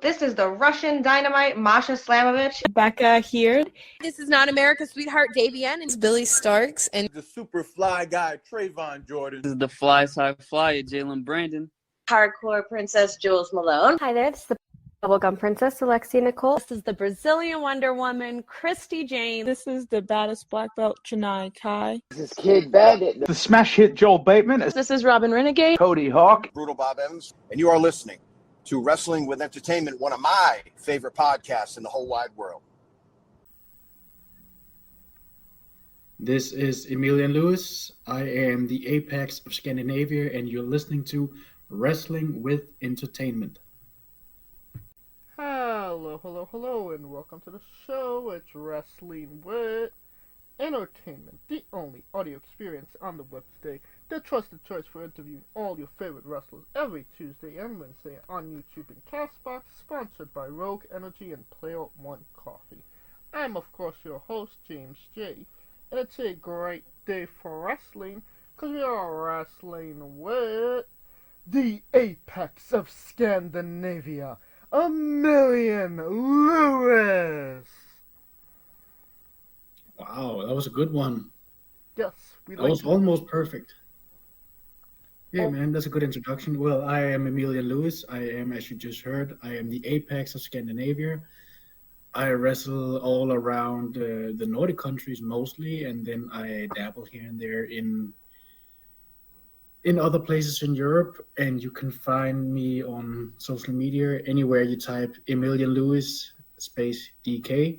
This is the Russian Dynamite, Masha Slamovich. Becca here. This is not America's Sweetheart, Davian. It's Billy Starks. And the super fly guy, Trayvon Jordan. This is the fly side flyer, Jalen Brandon. Hardcore Princess, Jules Malone. Hi there, this is the Bubblegum Princess, Alexia Nicole. This is the Brazilian Wonder Woman, Christy Jane. This is the baddest black belt, Chennai Kai. This is Kid Bandit. The smash hit, Joel Bateman. This is Robin Renegade. Cody Hawk. Brutal Bob Evans. And you are listening to Wrestling with Entertainment, one of my favorite podcasts in the whole wide world. This is Emilian Lewis. I am the apex of Scandinavia, and you're listening to Wrestling with Entertainment. Hello, and welcome to the show. It's Wrestling with Entertainment, the only audio experience on the web today, the trusted choice for interviewing all your favorite wrestlers every Tuesday and Wednesday on YouTube and Castbox, sponsored by Rogue Energy and Player One Coffee. I'm, of course, your host, James J., and it's a great day for wrestling, because we are wrestling with the apex of Scandinavia, Emilian Lewis. Wow, that was a good one. Yes, that was almost perfect. Yeah, man, that's a good introduction. Well, I am Emilian Lewis. I am, as you just heard, I am the apex of Scandinavia. I wrestle all around the Nordic countries mostly, and then I dabble here and there in other places in Europe. And you can find me on social media anywhere you type Emilian Lewis space DK.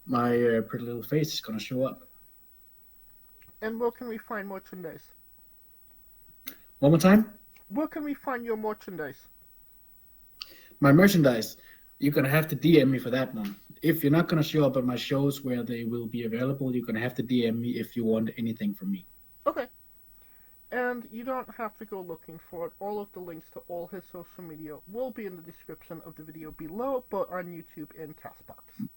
My pretty little face is going to show up. And where can we find merchandise? One more time? Where can we find your merchandise? My merchandise? You're going to have to DM me for that one. If you're not going to show up at my shows where they will be available, you're going to have to DM me if you want anything from me. Okay. And you don't have to go looking for it. All of the links to all his social media will be in the description of the video below, but on YouTube and Castbox.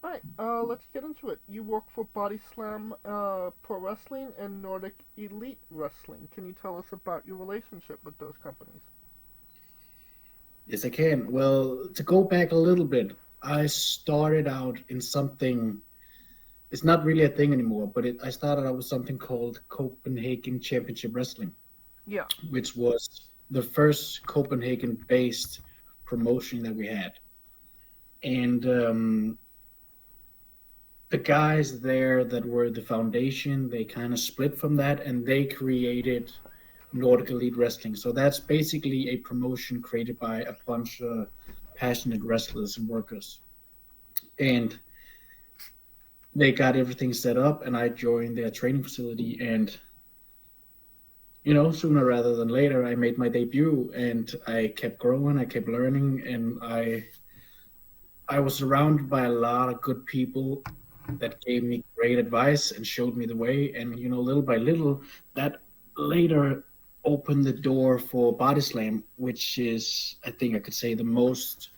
Alright, let's get into it. You work for Body Slam Pro Wrestling and Nordic Elite Wrestling. Can you tell us about your relationship with those companies? Yes, I can. Well, to go back a little bit, I started out in something, it's not really a thing anymore, but I started out with something called Copenhagen Championship Wrestling. Yeah. Which was the first Copenhagen-based promotion that we had. And the guys there that were the foundation, they kind of split from that, and they created Nordic Elite Wrestling. So that's basically a promotion created by a bunch of passionate wrestlers and workers. And they got everything set up, and I joined their training facility. And, sooner rather than later, I made my debut, and I kept growing, I kept learning, and I was surrounded by a lot of good people that gave me great advice and showed me the way. And, little by little, that later opened the door for Body Slam, which is, I think I could say, the most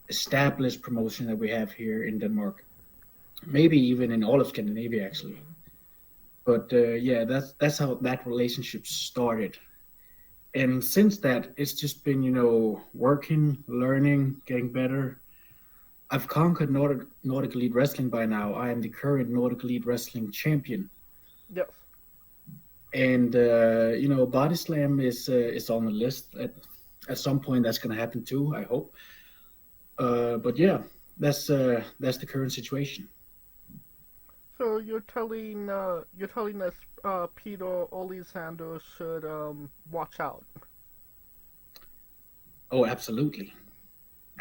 established promotion that we have here in Denmark. Maybe even in all of Scandinavia, actually. But that's how that relationship started. And since that, it's just been, working, learning, getting better. I've conquered Nordic Elite Wrestling by now. I am the current Nordic Elite Wrestling champion. Yes. And Body Slam is on the list. At some point, that's going to happen too, I hope. But yeah, that's the current situation. So you're telling us Peter Olisander should watch out. Oh, absolutely.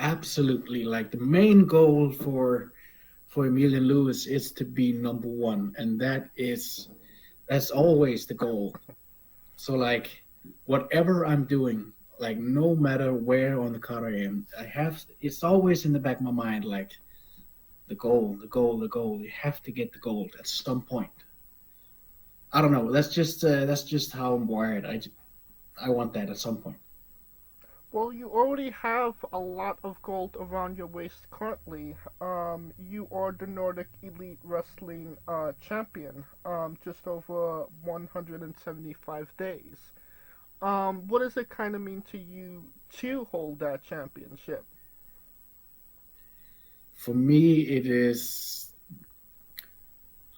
Absolutely. Like, the main goal for Emilian Lewis is to be number one, and that's always the goal. So, like, whatever I'm doing, like, no matter where on the card I am, it's always in the back of my mind, like, the goal. You have to get the gold at some point. I don't know. That's just how I'm wired. I want that at some point. Well, you already have a lot of gold around your waist currently. You are the Nordic Elite Wrestling champion, just over 175 days. What does it kind of mean to you to hold that championship? For me, it is,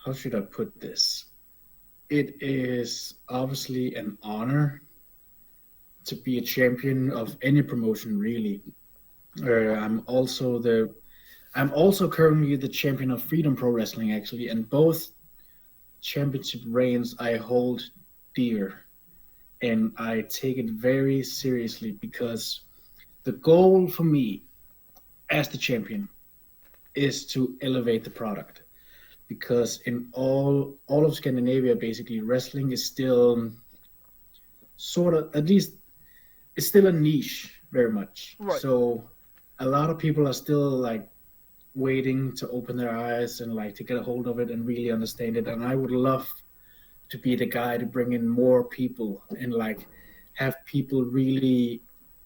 how should I put this? It is obviously an honor to be a champion of any promotion, really. I'm also currently the champion of Freedom Pro Wrestling, actually, and both championship reigns I hold dear, and I take it very seriously because the goal for me as the champion is to elevate the product. Because in all of Scandinavia, basically, wrestling is still sort of, at least, it's still a niche very much. Right. So a lot of people are still like waiting to open their eyes and like to get a hold of it and really understand it. And I would love to be the guy to bring in more people and like have people really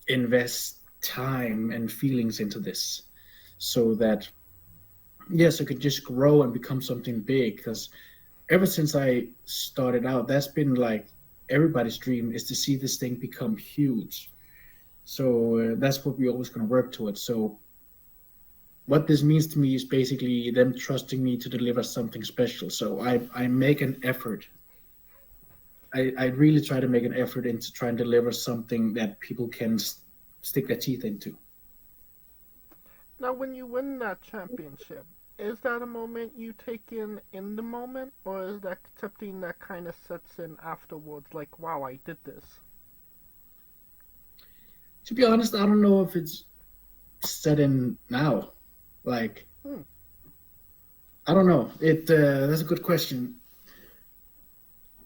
invest time and feelings into this, so that yes, it could just grow and become something big. Because ever since I started out, that's been like everybody's dream, is to see this thing become huge. So that's what we're always going to work towards. So what this means to me is basically them trusting me to deliver something special. So I make an effort. I really try to make an effort into trying to deliver something that people can stick their teeth into. Now, when you win that championship, is that a moment you take in the moment, or is that something that kind of sets in afterwards, like, wow, I did this? To be honest, I don't know if it's set in now. Like, I don't know. That's a good question.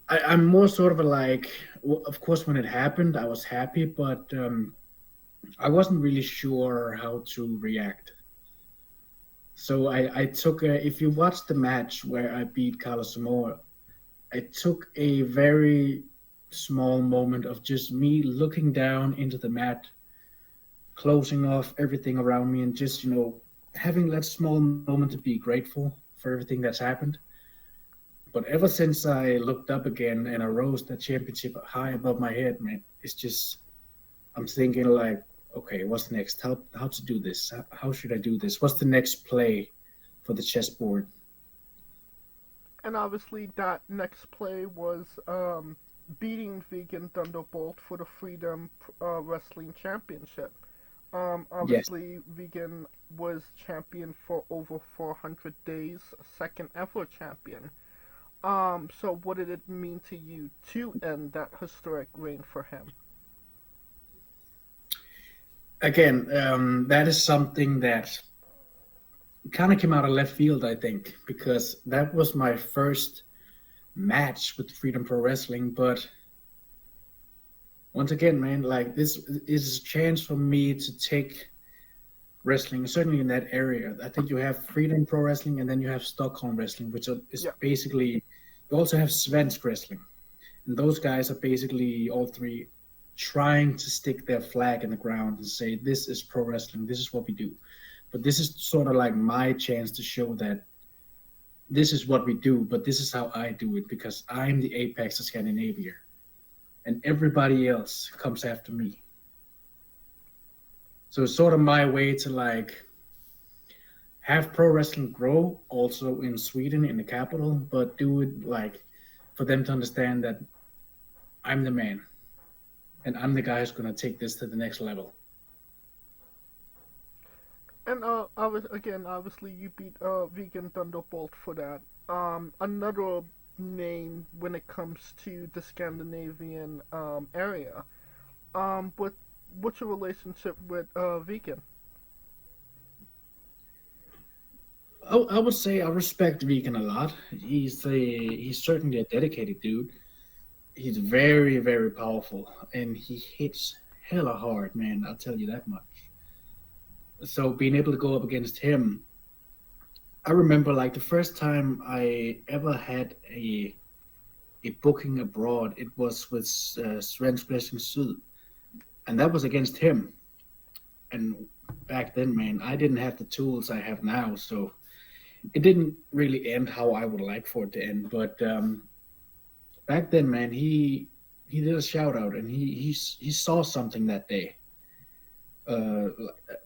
I'm more sort of of course, when it happened, I was happy, but I wasn't really sure how to react. So I took if you watch the match where I beat Carlos Zamora, I took a very small moment of just me looking down into the mat, closing off everything around me, and just, having that small moment to be grateful for everything that's happened. But ever since I looked up again and I rose that championship high above my head, man, it's just, I'm thinking like, okay, what's next? How to do this? How should I do this? What's the next play for the chessboard? And obviously that next play was beating Vegan Thunderbolt for the Freedom Wrestling Championship. Obviously, yes. Vegan was champion for over 400 days, second ever champion. So what did it mean to you to end that historic reign for him? Again, that is something that kind of came out of left field, I think, because that was my first match with Freedom Pro Wrestling. But once again, man, like, this is a chance for me to take wrestling, certainly in that area. I think you have Freedom Pro Wrestling, and then you have Stockholm Wrestling, which is basically, you also have Svensk Wrestling. And those guys are basically all three trying to stick their flag in the ground and say, this is pro wrestling, this is what we do. But this is sort of like my chance to show that this is what we do, but this is how I do it, because I'm the apex of Scandinavia. And everybody else comes after me. So it's sort of my way to like have pro wrestling grow also in Sweden, in the capital, but do it like for them to understand that I'm the man. And I'm the guy who's going to take this to the next level. And obviously you beat Vegan Thunderbolt for that. Another name when it comes to the Scandinavian area. What's your relationship with Vegan? I would say I respect Vegan a lot. He's certainly a dedicated dude. He's very, very powerful, and he hits hella hard, man. I'll tell you that much. So being able to go up against him, I remember like the first time I ever had a booking abroad, it was with Svensk Wrestling Syd, and that was against him. And back then, man, I didn't have the tools I have now, so it didn't really end how I would like for it to end. But back then, man, he he did a shout out, and he saw something that day.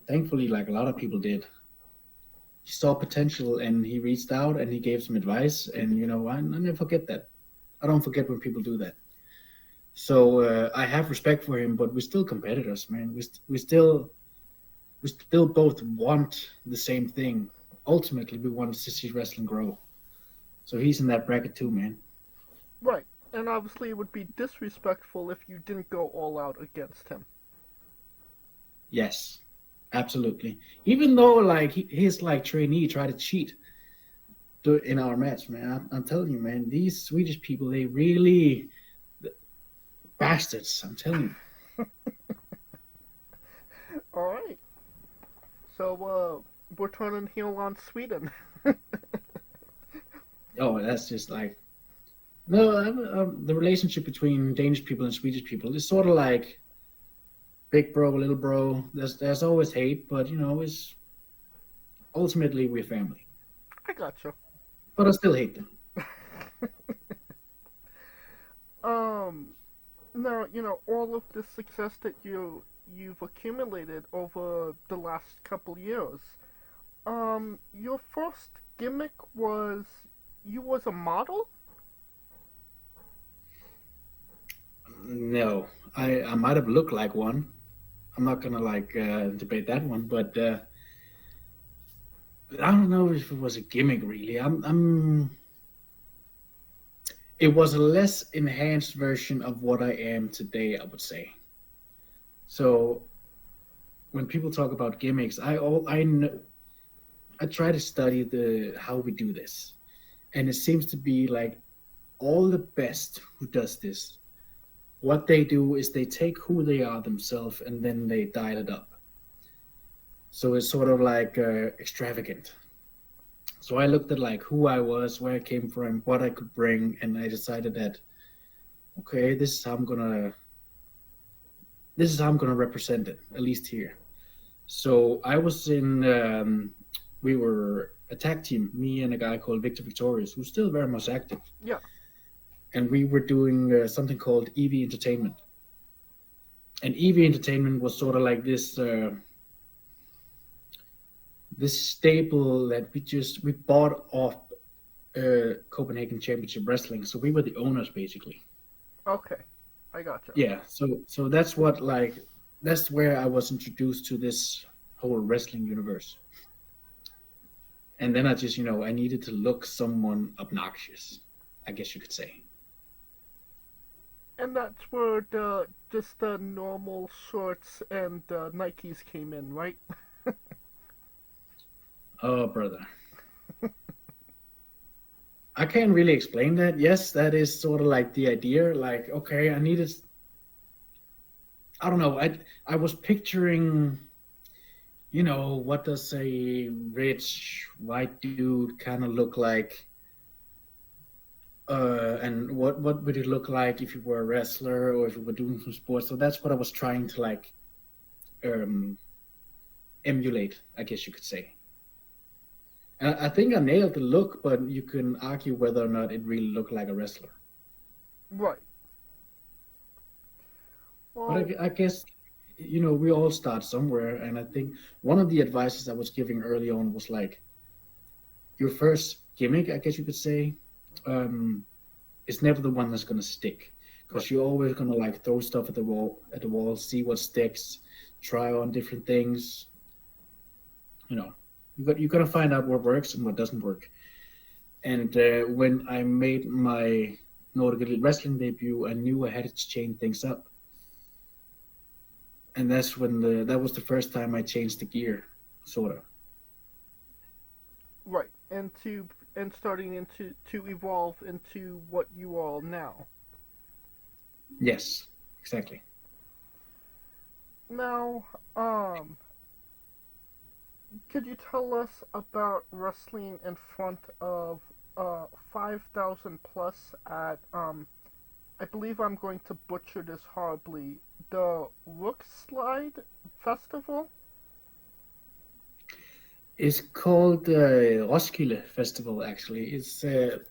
Thankfully, like a lot of people did, he saw potential, and he reached out and he gave some advice. And you know, I never forget that. I don't forget when people do that. So I have respect for him, but we're still competitors, man. We still both want the same thing. Ultimately, we want to see wrestling grow. So he's in that bracket too, man. Right. And obviously, it would be disrespectful if you didn't go all out against him. Yes, absolutely. Even though like his like trainee tried to cheat in our match, man. I'm telling you, man, these Swedish people, they really bastards. I'm telling you. All right. So we're turning heel on Sweden. Oh, that's just like no. The relationship between Danish people and Swedish people is sort of like big bro, little bro. There's always hate, but you know, it's ultimately we're family. I gotcha. But I still hate them. Now, you know, all of the success that you've accumulated over the last couple years. Your first gimmick was you was a model? No, I might have looked like one. I'm not gonna like debate that one, but I don't know if it was a gimmick really. It was a less enhanced version of what I am today, I would say. So when people talk about gimmicks, I try to study how we do this, and it seems to be like all the best who does this. What they do is they take who they are themselves and then they dial it up. So it's sort of like extravagant. So I looked at like who I was, where I came from, what I could bring, and I decided that, okay, this is how I'm gonna represent it, at least here. So I was in, we were a tag team, me and a guy called Victor Victorious, who's still very much active. Yeah. And we were doing something called EV Entertainment. And EV Entertainment was sort of like this staple that we bought off Copenhagen Championship Wrestling. So we were the owners basically. Okay, I gotcha. Yeah, so that's where I was introduced to this whole wrestling universe. And then I just, you know, I needed to look someone obnoxious, I guess you could say. And that's where just the normal shorts and Nikes came in, right? Oh, brother. I can't really explain that. Yes, that is sort of like the idea. Like, okay, I don't know. I was picturing, you know, what does a rich white dude kind of look like? And what would it look like if you were a wrestler or if you were doing some sports? So that's what I was trying to like emulate, I guess you could say. And I think I nailed the look, but you can argue whether or not it really looked like a wrestler. Right. Well, But I guess, you know, we all start somewhere. And I think one of the advices I was giving early on was like, your first gimmick, I guess you could say, is never the one that's going to stick. Because you're always going to like throw stuff at the wall, see what sticks, try on different things. You know, you got to find out what works and what doesn't work. And when I made my Nordic Elite Wrestling debut, I knew I had to change things up. And that's when that was the first time I changed the gear, sort of. Right, and starting to evolve into what you are now. Yes, exactly. Now, could you tell us about wrestling in front of 5,000 plus at I believe I'm going to butcher this horribly, the Rookslide Festival? It's called Roskilde Festival, actually. It's the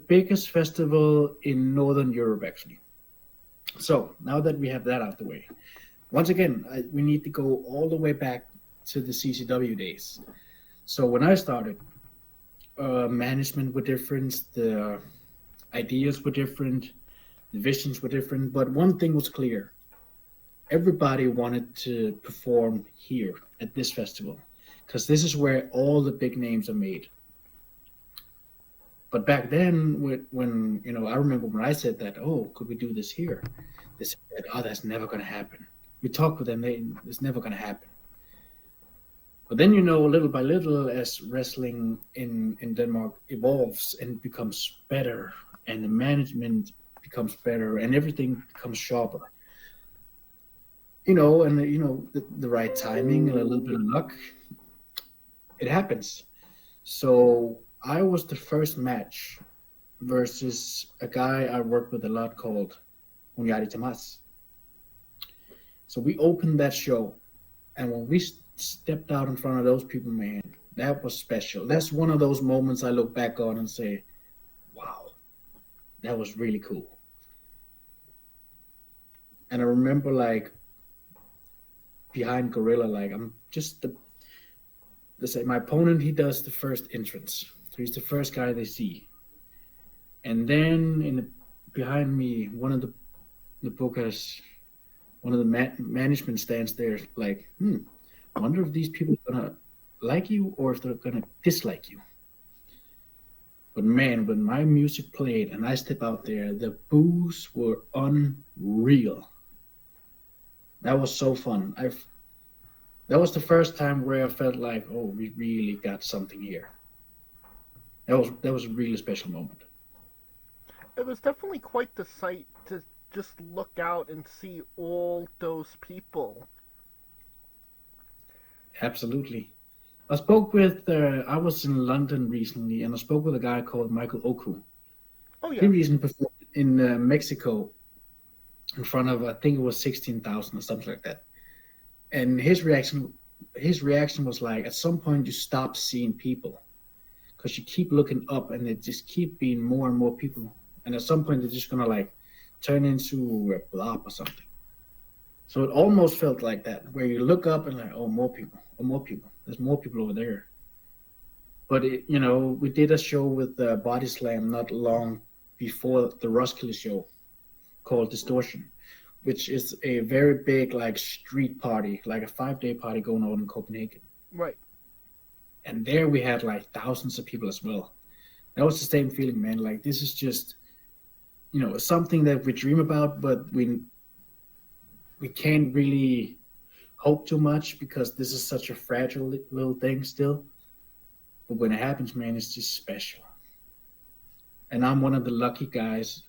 biggest festival in Northern Europe, actually. So now that we have that out the way, once again, we need to go all the way back to the CCW days. So when I started, management were different, the ideas were different, the visions were different, but one thing was clear. Everybody wanted to perform here at this festival because this is where all the big names are made. But back then, when I remember when I said that, oh, could we do this here? They said, oh, that's never going to happen. We talked with them, it's never going to happen. But then, little by little, as wrestling in Denmark evolves and becomes better, and the management becomes better, and everything becomes sharper, the right timing and a little bit of luck, it happens. So I was the first match versus a guy I worked with a lot called Hunyadi Tamas. So we opened that show, and when we stepped out in front of those people, man, that was special. That's one of those moments I look back on and say, wow, that was really cool. And I remember, behind Gorilla, I'm just let's say my opponent, he does the first entrance. So he's the first guy they see. And then behind me, one of the bookers, one of the management stands there I wonder if these people are gonna like you or if they're gonna dislike you. But man, when my music played and I step out there, the boos were unreal. That was so fun. That was the first time where I felt like, oh, we really got something here. That was a really special moment. It was definitely quite the sight to just look out and see all those people. Absolutely. I spoke with, I was in London recently, and I spoke with a guy called Michael Oku. Oh, yeah. He recently performed in Mexico in front of, I think it was 16,000 or something like that. And his reaction was like, at some point you stop seeing people because you keep looking up and it just keep being more and more people. And at some point they're just going to turn into a blob or something. So it almost felt like that, where you look up and oh, more people. There's more people over there. But, we did a show with Body Slam not long before the Roskilde show called Distortion, which is a very big, street party, a 5-day party going on in Copenhagen. Right. And there we had, thousands of people as well. That was the same feeling, man. This is just, something that we dream about, but we can't really hope too much because this is such a fragile little thing still. But when it happens, man, it's just special. And I'm one of the lucky guys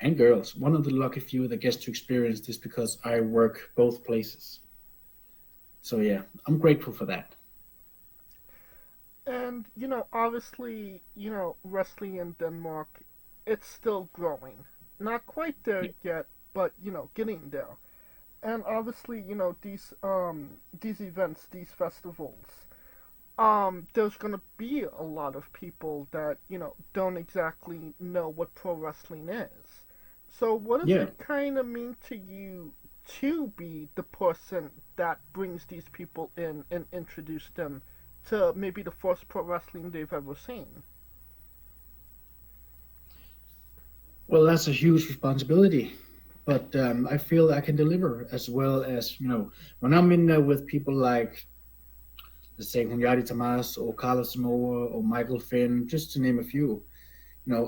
and girls, one of the lucky few that gets to experience this because I work both places. So yeah, I'm grateful for that. And, obviously, wrestling in Denmark, it's still growing. Not quite there yet, but, getting there. And obviously, these events, these festivals, there's going to be a lot of people that, don't exactly know what pro wrestling is. So what does it kind of mean to you to be the person that brings these people in and introduce them to maybe the first pro wrestling they've ever seen? Well, that's a huge responsibility. But I feel I can deliver as well as, when I'm in there with people like, let's say, Hunyadi Tamas or Carlos Samoa or Michael Finn, just to name a few,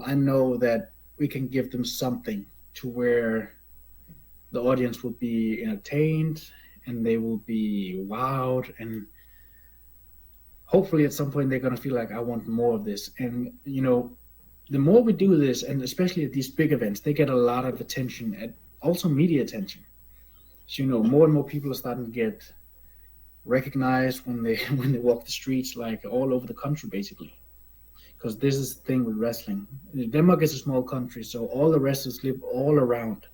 I know that we can give them something to where the audience will be entertained and they will be wowed, and hopefully at some point they're going to feel like, I want more of this. And, the more we do this, and especially at these big events, they get a lot of attention, and also media attention. So, more and more people are starting to get recognized when they walk the streets, all over the country, basically. Because this is the thing with wrestling. Denmark is a small country, so all the wrestlers live all around.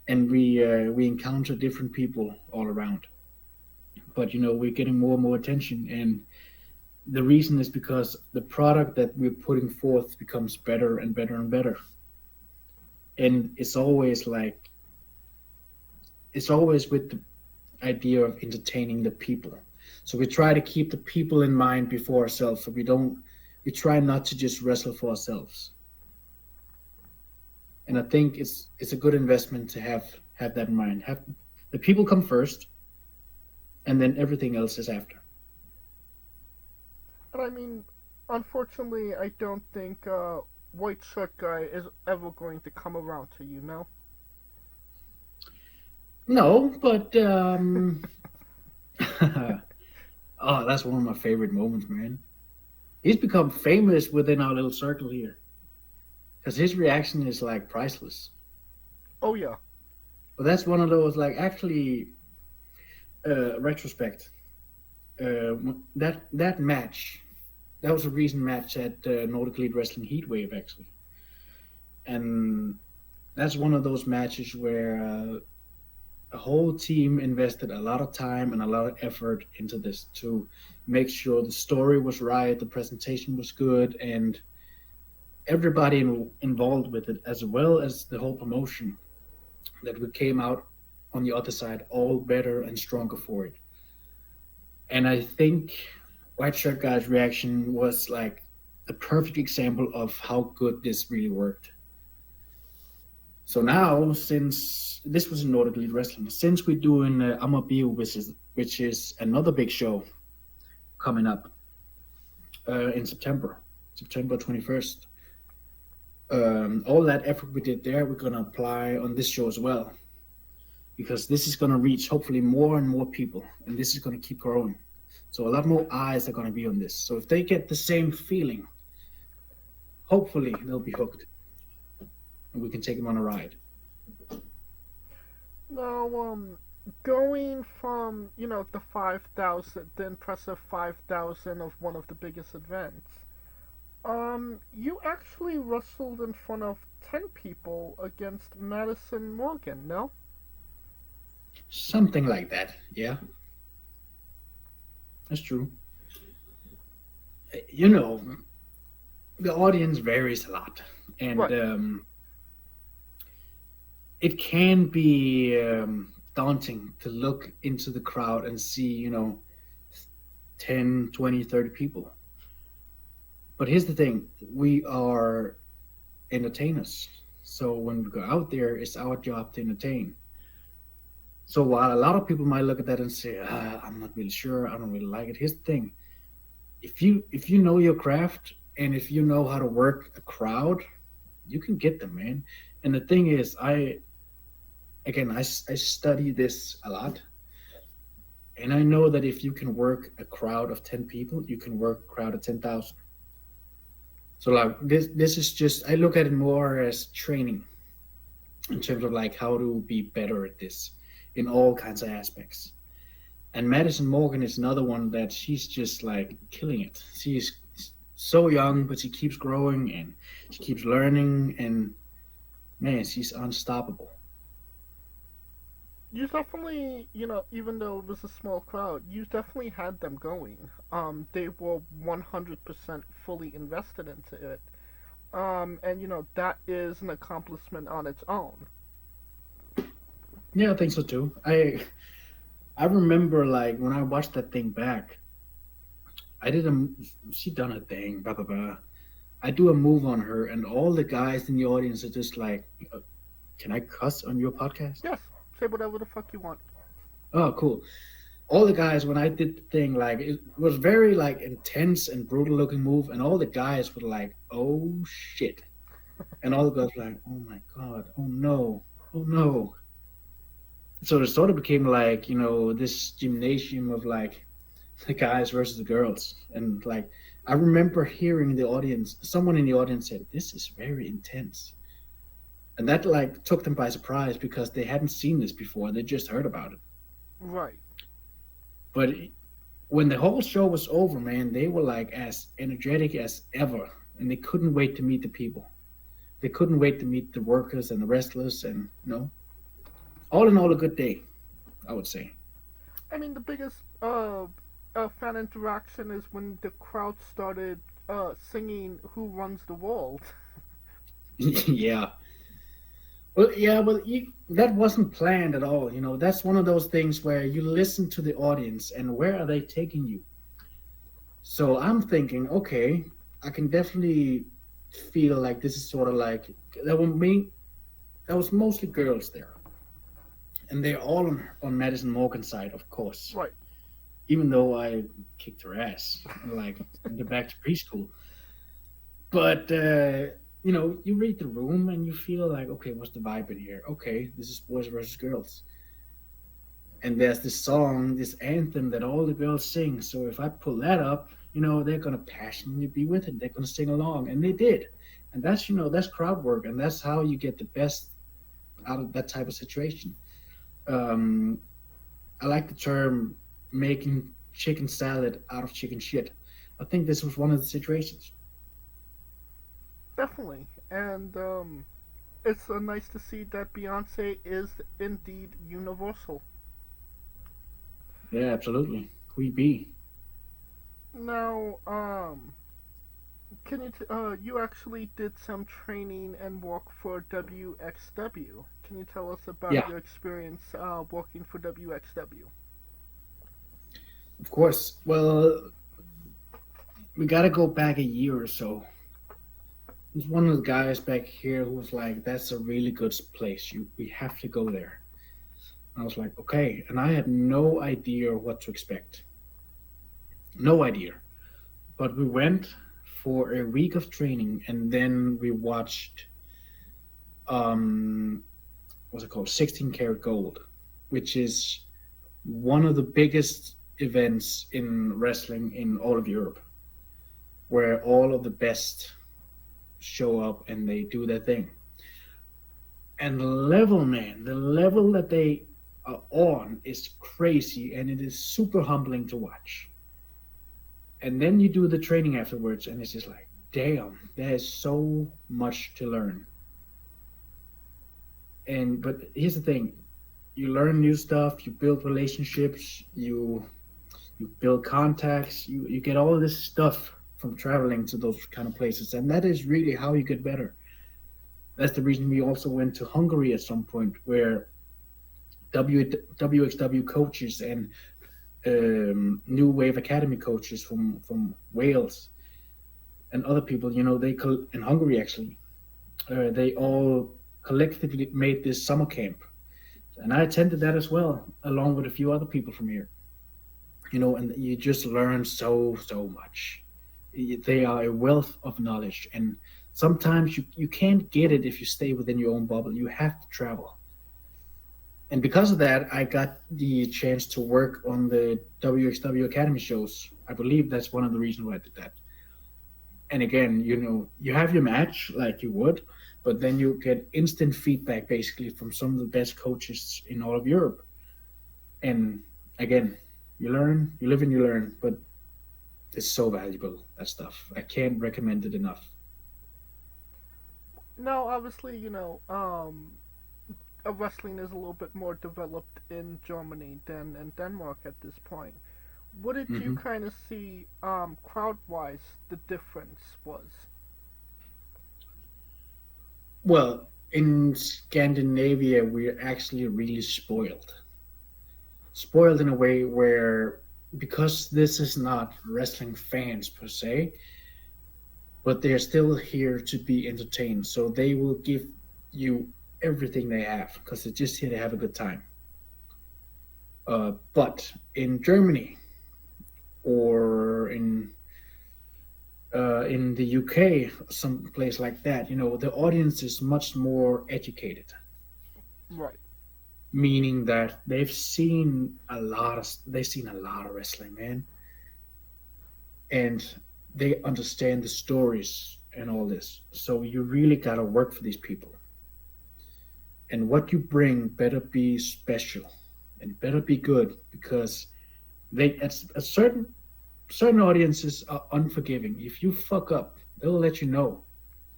And we encounter different people all around. But, we're getting more and more attention, and the reason is because the product that we're putting forth becomes better and better and better. and it's always with the idea of entertaining the people. So we try to keep the people in mind before ourselves. So we try not to just wrestle for ourselves. And I think it's a good investment to have that in mind. Have the people come first, and then everything else is after. And I mean, unfortunately, I don't think White Shirt Guy is ever going to come around to you, no? No, but oh, that's one of my favorite moments, man. He's become famous within our little circle here. Because his reaction is like priceless. Oh, yeah. But that's one of those, like, actually, retrospect. That match, that was a recent match at Nordic Elite Wrestling Heatwave, actually. And that's one of those matches where a whole team invested a lot of time and a lot of effort into this to make sure the story was right, the presentation was good, and everybody involved with it, as well as the whole promotion, that we came out on the other side all better and stronger for it. And I think White Shirt Guy's reaction was like the perfect example of how good this really worked. So now, since this was in Nordic Elite Wrestling, since we're doing Amabio, which is another big show coming up in September 21st, all that effort we did there, we're going to apply on this show as well, because this is going to reach hopefully more and more people, and this is going to keep growing. So a lot more eyes are going to be on this. So if they get the same feeling, hopefully they'll be hooked, and we can take them on a ride. Now, going from, the 5,000, the impressive 5,000 of one of the biggest events, you actually wrestled in front of 10 people against Madison Morgan, no? Something like that, yeah. That's true. The audience varies a lot, and Right. It can be daunting to look into the crowd and see, 10, 20, 30 people. But here's the thing, we are entertainers. So when we go out there, it's our job to entertain. So while a lot of people might look at that and say, I'm not really sure, I don't really like it. Here's the thing, if you know your craft and if you know how to work a crowd, you can get them, man. And the thing is, I study this a lot. And I know that if you can work a crowd of 10 people, you can work a crowd of 10,000. So like this is just, I look at it more as training in terms of like how to be better at this in all kinds of aspects. And Madison Morgan is another one that she's just like killing it. She's so young, but she keeps growing and she keeps learning, and man, she's unstoppable. You definitely, even though it was a small crowd, you definitely had them going. They were 100% fully invested into it. And, that is an accomplishment on its own. Yeah, I think so too. I remember like when I watched that thing back, she done her thing, blah, blah, blah. I do a move on her and all the guys in the audience are just like, can I cuss on your podcast? Yes, say whatever the fuck you want. Oh, cool. All the guys, when I did the thing, like it was very like intense and brutal looking move, and all the guys were like, oh shit. And all the girls were like, oh my God, oh no, oh no. So it sort of became like, this gymnasium of like the guys versus the girls. And like, I remember hearing the audience, someone in the audience said, this is very intense. And that like took them by surprise because they hadn't seen this before. They just heard about it. Right. But when the whole show was over, man, they were like as energetic as ever. And they couldn't wait to meet the people. They couldn't wait to meet the workers and the wrestlers, and all in all, a good day, I would say. I mean, the biggest fan interaction is when the crowd started singing "Who Runs the World." Yeah. Well, yeah, well, that wasn't planned at all. That's one of those things where you listen to the audience and where are they taking you. So I'm thinking, okay, I can definitely feel like this is sort of like there was mostly girls there, and they're all on Madison Morgan side, of course. Right. Even though I kicked her ass, like sent her back to preschool. But you read the room and you feel like, okay, what's the vibe in here? Okay, this is boys versus girls. And there's this song, this anthem that all the girls sing. So if I pull that up, they're gonna passionately be with it. They're gonna sing along, and they did. And that's crowd work, and that's how you get the best out of that type of situation. I like the term making chicken salad out of chicken shit. I think this was one of the situations. Definitely. And it's nice to see that Beyonce is indeed universal. Yeah, absolutely. Queen Bee. Now, can you actually did some training and work for WXW. Can you tell us about your experience working for WXW? Of course. Well, we got to go back a year or so. There's one of the guys back here who was like, that's a really good place. We have to go there. I was like, okay. And I had no idea what to expect. No idea. But we went for a week of training, and then we watched, what's it called? 16 Karat Gold, which is one of the biggest events in wrestling in all of Europe, where all of the best show up and they do their thing. And the level that they are on is crazy, and it is super humbling to watch. And then you do the training afterwards, and it's just like, damn, there is so much to learn. But here's the thing: you learn new stuff, you build relationships, you build contacts, you get all of this stuff from traveling to those kind of places, and that is really how you get better. That's the reason we also went to Hungary at some point, where WXW coaches and New Wave Academy coaches from Wales and other people, they in Hungary actually, they all collectively made this summer camp, and I attended that as well, along with a few other people from here. And you just learn so much. They are a wealth of knowledge, and sometimes you can't get it if you stay within your own bubble. You have to travel. And because of that, I got the chance to work on the WXW Academy shows. I believe that's one of the reasons why I did that. And again, you have your match like you would, but then you get instant feedback basically from some of the best coaches in all of Europe. And again, you learn, you live and you learn, but it's so valuable, that stuff. I can't recommend it enough. Now, obviously, wrestling is a little bit more developed in Germany than in Denmark at this point. What did you kind of see crowd-wise the difference was? Well, in Scandinavia, we're actually really spoiled. Spoiled in a way where, because this is not wrestling fans per se, but they're still here to be entertained. So they will give you everything they have because they're just here to have a good time. But in Germany or in the UK, some place like that, the audience is much more educated. Right. Meaning that they've seen a lot of wrestling, man, and they understand the stories and all this. So you really gotta work for these people. And what you bring better be special and better be good, because a certain audiences are unforgiving. If you fuck up, they'll let you know.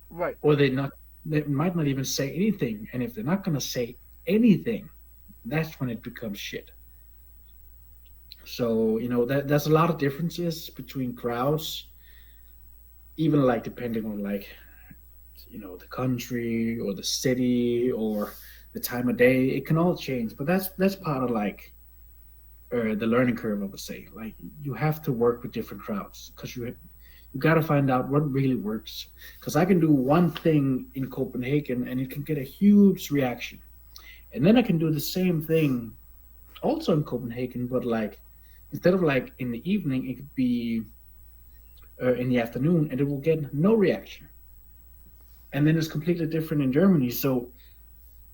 Right. Or they might not even say anything. And if they're not gonna say anything, that's when it becomes shit. So, there's a lot of differences between crowds, even like depending on like the country or the city or the time of day. It can all change, but that's part of like the learning curve, I would say. Like you have to work with different crowds because you got to find out what really works. Because I can do one thing in Copenhagen and it can get a huge reaction, and then I can do the same thing also in Copenhagen, but like instead of like in the evening, it could be in the afternoon, and it will get no reaction. And then it's completely different in Germany. So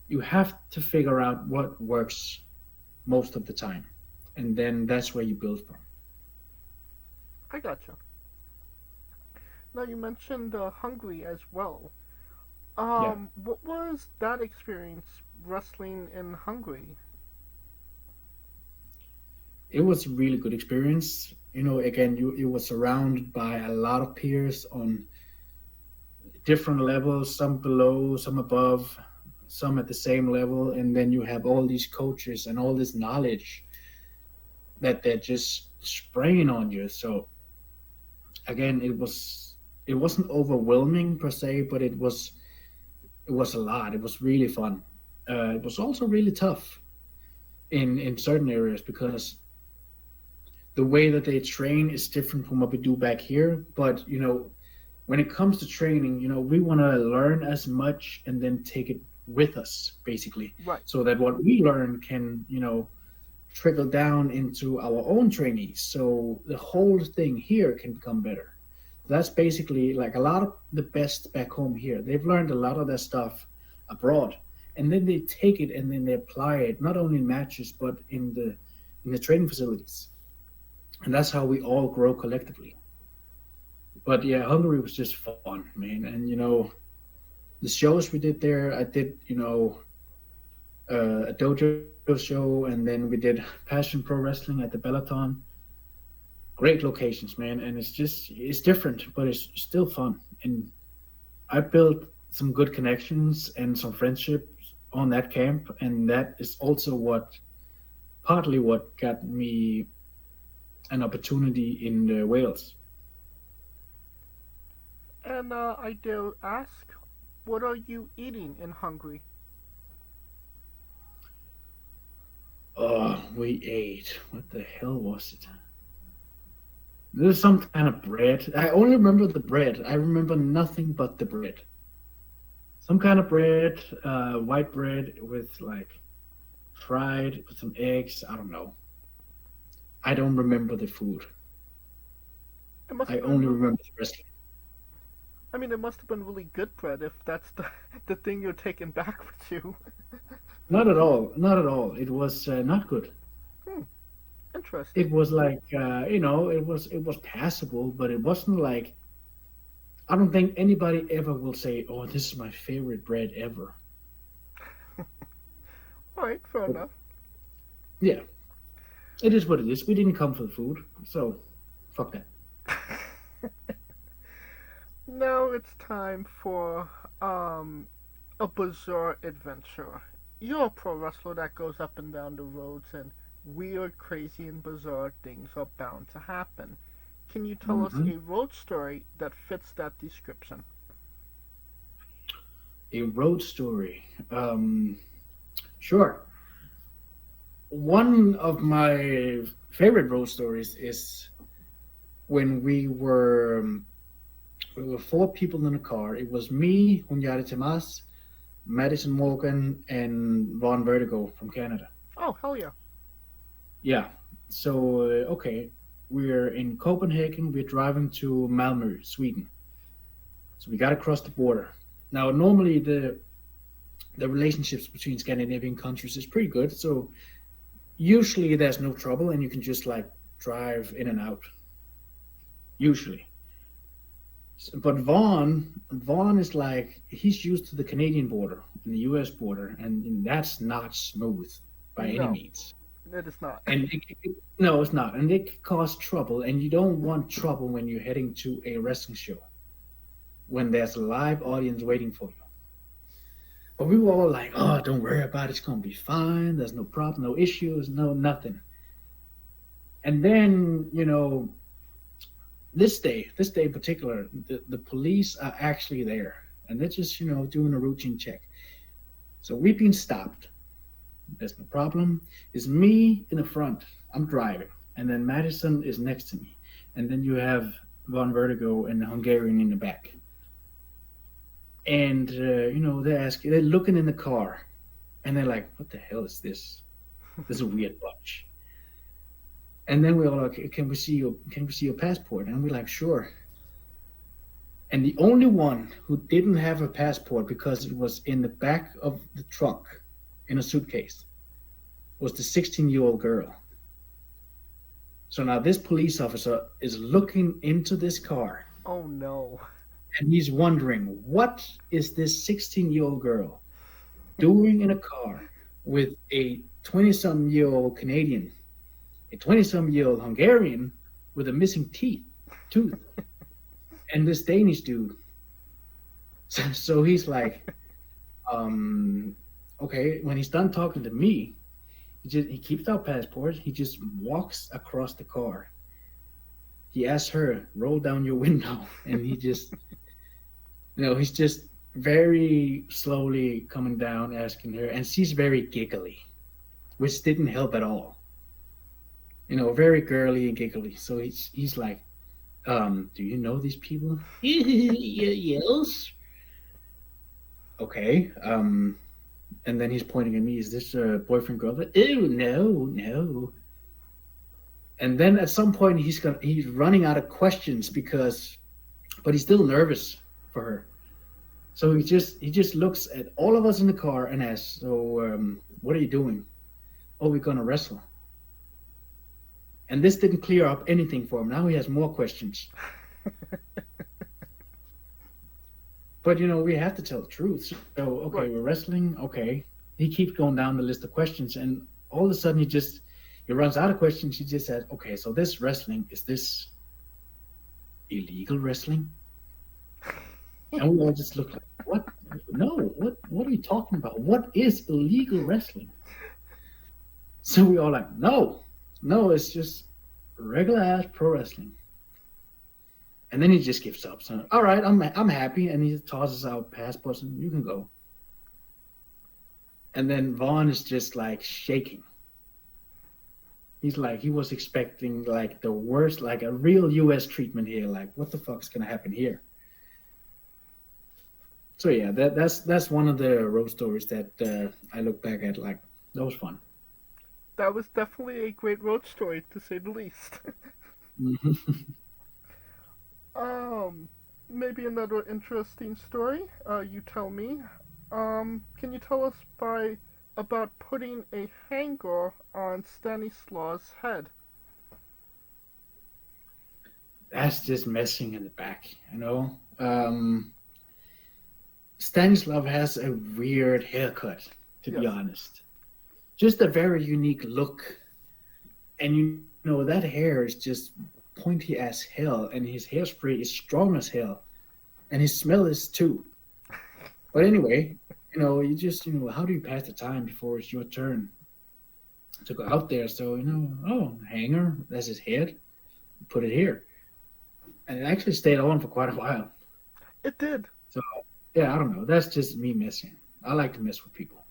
you have to figure out what works most of the time, and then that's where you build from. I gotcha. Now you mentioned Hungary as well. What was that experience wrestling in Hungary? It was a really good experience. Again, you were surrounded by a lot of peers on different levels, some below, some above, some at the same level, and then you have all these coaches and all this knowledge that they're just spraying on you. So again, it wasn't overwhelming per se, but it was a lot. It was really fun. It was also really tough in certain areas because the way that they train is different from what we do back here. But when it comes to training, we want to learn as much and then take it with us, basically, Right. so that what we learn can trickle down into our own trainees, so the whole thing here can become better. That's basically like a lot of the best back home here. They've learned a lot of their stuff abroad, and then they take it and then they apply it not only in matches but in the training facilities, and that's how we all grow collectively. But yeah, Hungary was just fun, man. And the shows we did there, I did a dojo show, and then we did Passion Pro Wrestling at the Bellaton. Great locations, man, and it's different, but it's still fun. And I built some good connections and some friendships on that camp, and that is also partly what got me an opportunity in Wales. And I dare ask, what are you eating in Hungary? Oh, we ate. What the hell was it? There's some kind of bread. I only remember the bread. I remember nothing but the bread. Some kind of bread, white bread with like fried with some eggs. I don't know. I don't remember the food. I only remember the wrestling. I mean, it must have been really good bread if that's the thing you're taking back with you. Not at all. Not at all. It was not good. Interesting. It was like it was passable, but it wasn't like. I don't think anybody ever will say, "Oh, this is my favorite bread ever." All right, fair enough. Yeah, it is what it is. We didn't come for the food, so fuck that. Now it's time for a bizarre adventure. You're a pro wrestler that goes up and down the roads, and weird, crazy, and bizarre things are bound to happen. Can you tell us a road story that fits that description? A road story. Sure. One of my favorite road stories is when we were 4 people in a car. It was me, Hunyadi Tomas, Madison Morgan, and Von Vertigo from Canada. Oh, hell yeah. Yeah. So, okay. We're in Copenhagen. We're driving to Malmö, Sweden. So we got to cross the border. Now, normally the relationships between Scandinavian countries is pretty good. So usually there's no trouble and you can just like drive in and out. Usually. But Vaughn is like, he's used to the Canadian border and the US border, and that's not smooth by any means. It is not. And no, it's not. And it can cause trouble, and you don't want trouble when you're heading to a wrestling show, when there's a live audience waiting for you. But we were all like, oh, don't worry about it. It's going to be fine. There's no problem, no issues, no nothing. And then, this day in particular, the police are actually there. and they're just, doing a routine check. So we've been stopped. There's no problem. It's me in the front. I'm driving. And then Madison is next to me. And then you have Von Vertigo and the Hungarian in the back. And, they're looking in the car. And they're like, what the hell is this? This is a weird bunch. And then we're all like, can we see your passport? And we're like, sure. And the only one who didn't have a passport because it was in the back of the truck in a suitcase was the 16-year-old girl. So now this police officer is looking into this car. Oh no. And he's wondering, what is this 16-year-old girl doing in a car with a 20-some-year-old Canadian, a 20-some-year-old Hungarian with a missing tooth, and this Danish dude. So he's like, okay, when he's done talking to me, he keeps our passport. He just walks across the car. He asks her, roll down your window. And he just, he's just very slowly coming down, asking her. And she's very giggly, which didn't help at all. Very girly and giggly. So he's like, do you know these people? Yes. Okay. And then he's pointing at me. Is this a boyfriend girlfriend? Oh no. And then at some point he's running out of questions but he's still nervous for her. So he just looks at all of us in the car and asks, so what are you doing? Oh, we're gonna wrestle. And this didn't clear up anything for him. Now he has more questions. But, we have to tell the truth. So, okay, right. We're wrestling. Okay. He keeps going down the list of questions. And all of a sudden he runs out of questions. He just says, okay, so this wrestling, is this illegal wrestling? And we all just look like, what? No, what are you talking about? What is illegal wrestling? So we all like, no, it's just regular ass pro wrestling. And then he just gives up. So, all right, I'm happy. And he tosses out passports and you can go. And then Vaughn is just like shaking. He's like, he was expecting like the worst, like a real US treatment here. Like, what the fuck's going to happen here? So yeah, that's one of the road stories that I look back at like, that was fun. That was definitely a great road story, to say the least. Maybe another interesting story. You tell me. Can you tell us about putting a hanger on Stanislaus' head? That's just messing in the back, Stanislav has a weird haircut, to be honest. Just a very unique look. And that hair is just pointy as hell, and his hairspray is strong as hell, and his smell is too. But anyway, you just, how do you pass the time before it's your turn to go out there? So, hanger, that's his head, put it here. And it actually stayed on for quite a while. It did. So, yeah, I don't know. That's just me messing. I like to mess with people.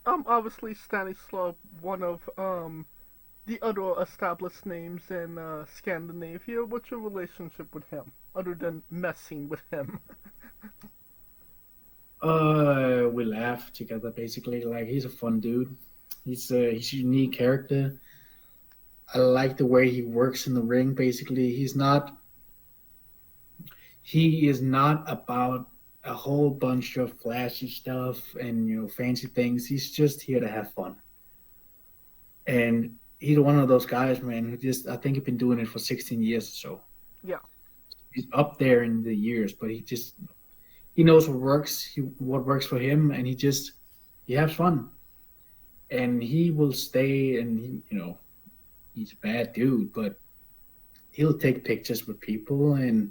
Obviously Stanislav, one of the other established names in Scandinavia. What's your relationship with him, other than messing with him? We laugh together, basically. Like, he's a fun dude. He's a unique character. I like the way he works in the ring, basically. He is not about a whole bunch of flashy stuff and fancy things. He's just here to have fun. And he's one of those guys, man, who I think he's been doing it for 16 years or so. Yeah. He's up there in the years, but he knows what works for him, and he has fun. And he will stay, and he's a bad dude, but he'll take pictures with people and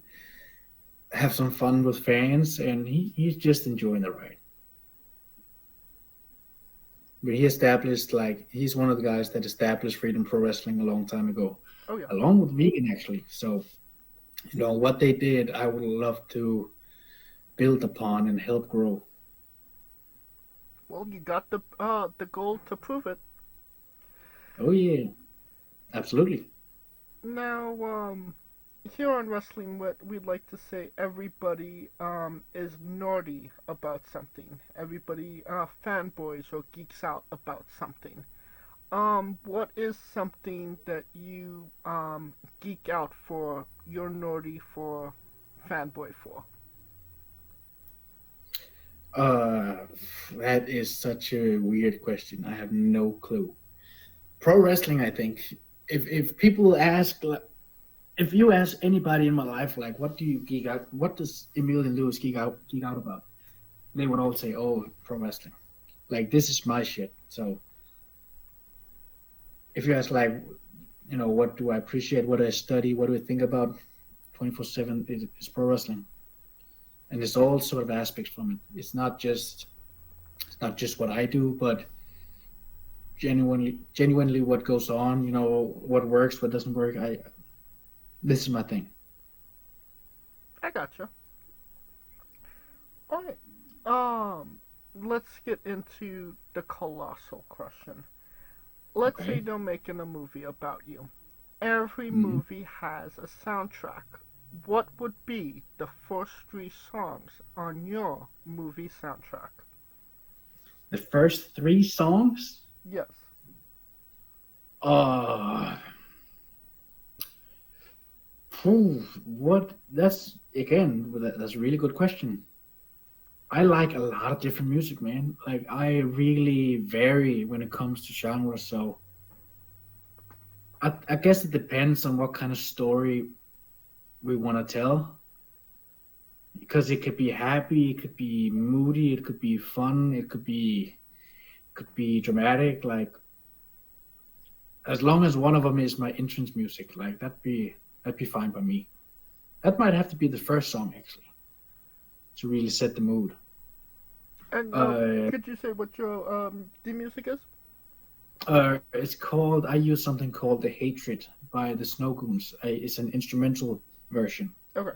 have some fun with fans, and he's just enjoying the ride. But he's one of the guys that established Freedom Pro Wrestling a long time ago. Oh, yeah. Along with Vegan, actually. So, what they did, I would love to build upon and help grow. Well, you got the gold to prove it. Oh yeah, absolutely. Now, here on Wrestling Wit, we'd like to say everybody is nerdy about something. Everybody fanboys or geeks out about something. What is something that you geek out for, you're nerdy for, fanboy for? That is such a weird question. I have no clue. Pro wrestling, I think. If people ask, if you ask anybody in my life, like, what do you geek out? What does Emilian Lewis geek out about? They would all say, "Oh, pro wrestling. Like, this is my shit." So, if you ask, like, what do I appreciate? What do I study? What do I think about? 24/7 is pro wrestling, and there's all sort of aspects from it. It's not just what I do, but genuinely what goes on. What works, what doesn't work. This is my thing. I gotcha. Alright. Let's get into the colossal question. Let's say they're making a movie about you. Every movie has a soundtrack. What would be the first 3 songs on your movie soundtrack? The first 3 songs? Yes. That's a really good question. I like a lot of different music, man. Like, I really vary when it comes to genre, so I guess it depends on what kind of story we want to tell. Because it could be happy, it could be moody, it could be fun, it could be dramatic. Like, as long as one of them is my entrance music, like, that'd be fine by me. That might have to be the first song, actually, to really set the mood. And could you say what your theme music is? I use something called The Hatred by the Snow Goons. It's an instrumental version. Okay.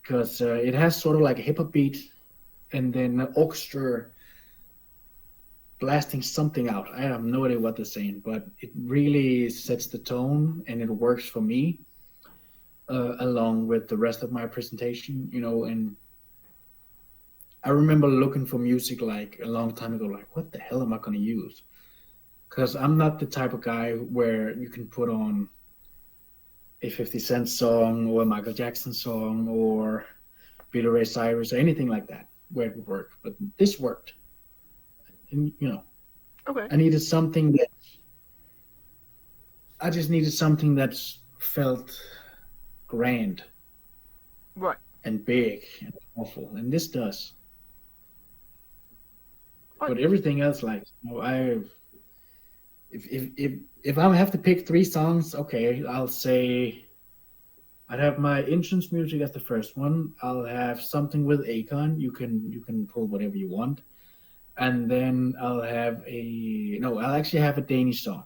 Because it has sort of like a hip-hop beat and then an orchestra blasting something out. I have no idea what they're saying, but it really sets the tone and it works for me along with the rest of my presentation, and I remember looking for music like a long time ago, like, what the hell am I going to use? Because I'm not the type of guy where you can put on a 50 Cent song or a Michael Jackson song or Billy Ray Cyrus or anything like that where it would work. But this worked. And, okay. I just needed something that felt grand. Right. And big and awful. And this does. But everything else, like, if I have to pick 3 songs, okay, I'll say I'd have my entrance music as the first one. I'll have something with Akon. You can pull whatever you want, and then I'll actually have a Danish song.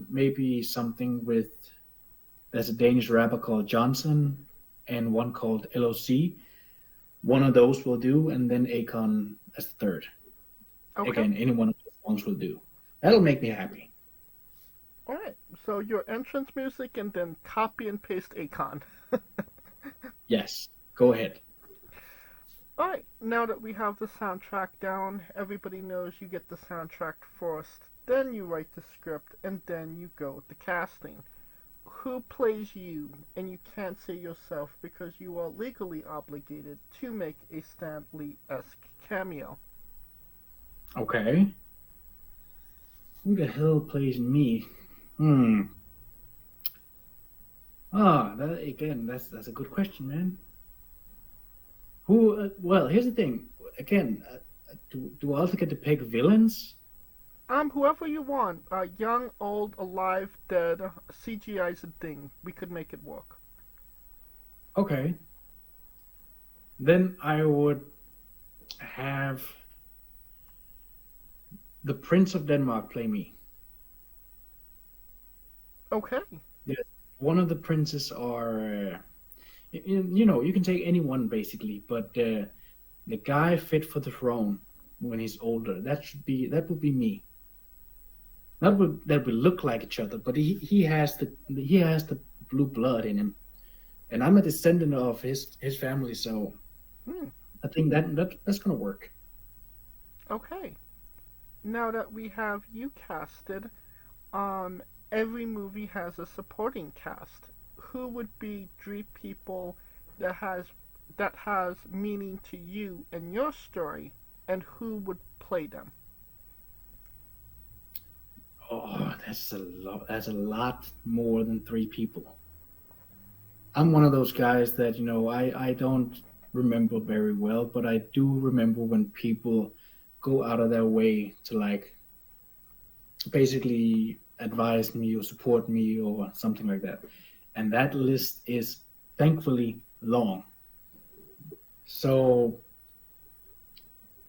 Maybe something there's a Danish rapper called Johnson, and one called LOC. One of those will do, and then Akon as the third. Okay. Again, any one of those songs will do. That'll make me happy. All right. So your entrance music and then copy and paste Akon. Yes. Go ahead. All right. Now that we have the soundtrack down, everybody knows you get the soundtrack first, then you write the script, and then you go with the casting. Who plays you? And you can't say yourself because you are legally obligated to make a Stan Lee-esque cameo. Okay. Who the hell plays me? That's a good question, man. Who? Well, here's the thing. Again, do I also get to pick villains? Whoever you want. Young, old, alive, dead. CGI's a thing. We could make it work. Okay. Then I would have the Prince of Denmark play me. Okay. Yes. One of the princes are You can take anyone basically, but the guy fit for the throne when he's older, that would be me. Not that we look like each other, but he has the blue blood in him, and I'm a descendant of his family, so I think that's gonna work. Okay. Now that we have you casted, every movie has a supporting cast. Who would be 3 people that has meaning to you and your story, and who would play them? Oh, that's a lot. That's a lot more than 3 people. I'm one of those guys that I don't remember very well, but I do remember when people go out of their way to basically advise me or support me or something like that. And that list is thankfully long. So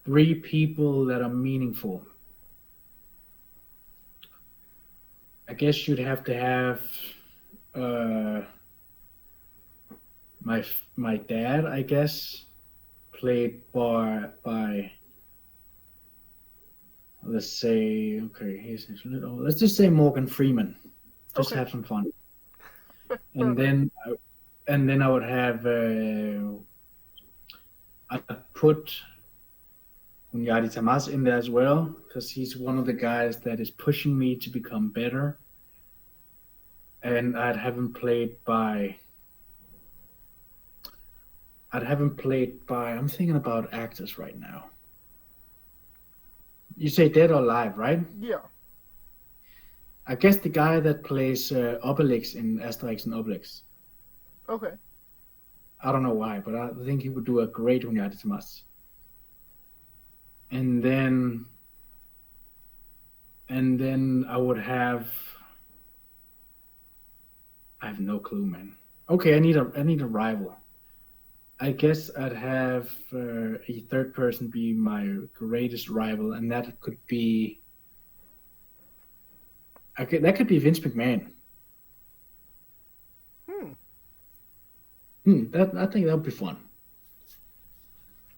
3 people that are meaningful. I guess you'd have to have my dad, I guess, played by let's say, okay, let's just say Morgan Freeman. Just have some fun. And then I would have I'd put Hunyadi Tamas in there as well, because he's one of the guys that is pushing me to become better. And I'd have him played by I'm thinking about actors right now. You say dead or alive, right? Yeah. I guess the guy that plays Obelix in Asterix and Obelix. Okay. I don't know why, but I think he would do a great Hunyadi Tamas. And then I would have. I have no clue, man. Okay, I need a rival. I guess I'd have a third person be my greatest rival, and that could be. That could be Vince McMahon. I think that would be fun.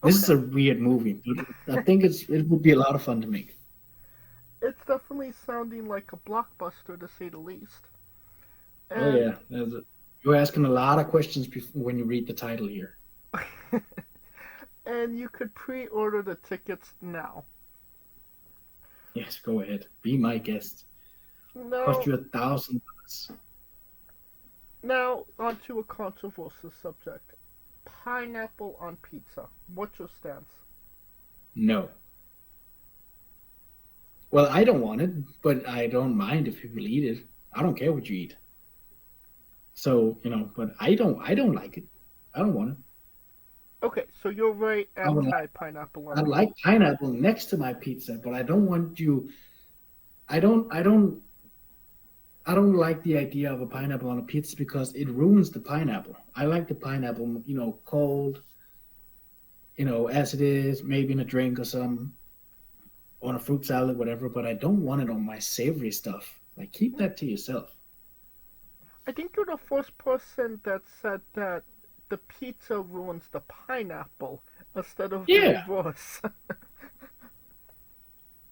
This is a weird movie, but I think it would be a lot of fun to make. It's definitely sounding like a blockbuster, to say the least. Oh yeah, you're asking a lot of questions when you read the title here. And you could pre-order the tickets now. Yes, go ahead. Be my guest. Now, Cost you $1,000. Now, onto a controversial subject. Pineapple on pizza. What's your stance? No. Well, I don't want it, but I don't mind if people eat it. I don't care what you eat. So, but I don't like it. I don't want it. Okay, so you're very anti-pineapple on pizza. I like pineapple next to my pizza, but I don't want you. I don't like the idea of a pineapple on a pizza because it ruins the pineapple. I like the pineapple, cold, as it is, maybe in a drink or something, on a fruit salad, whatever, but I don't want it on my savory stuff. Like, keep that to yourself. I think you're the first person that said that the pizza ruins the pineapple instead of the reverse.